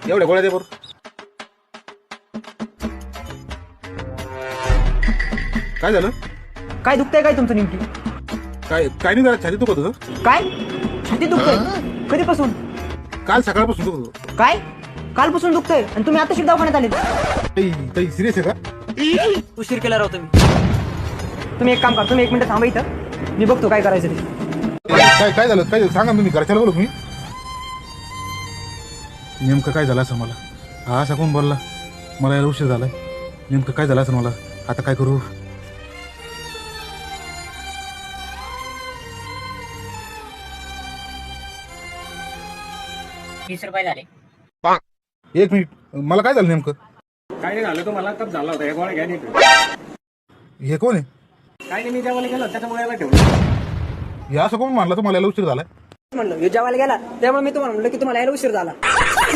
एवढ्या गोळ्या दे बरं. काय झालं? काय दुखतंय काय तुमचं नेमकी? काय काय नाही जरा छाती दुखत होतं. काय छाती दुखतंय? कधीपासून? काल सकाळपासून दुखत होतं. काय कालपासून दुखतंय आणि तुम्ही आता दवाखान्यात आले? काही सिरियस आहे का? उशीर केला राव तुम्ही एक काम करा, तुम्ही 1 मिनिट थांबा इथं, मी बघतो काय करायचं ते. काय काय झालं? काय सांगा तुम्ही घरच्याला बोलू तुम्ही. नेमकं काय झालं असं मला? हा असा कोण बोलला? मला यायला उशीर झालाय. नेमकं काय झालं असं मला? आता काय करू? ₹20 झाले. 1 मिनिट, मला काय झालं नेमकं? काय नाही झालं, तो मला कप झाला होता. हे गोळ्या घ्या नाही. हे कोण आहे? काय नाही, मी जेवायला गेलो त्याच्यामुळे याला ठेवलं. हे असं कोण म्हणलं तुम्हाला यायला उशीर झालाय? म्हणलं जेवायला गेला त्यामुळे मी तुम्हाला म्हणलं की तुम्हाला यायला उशीर झाला.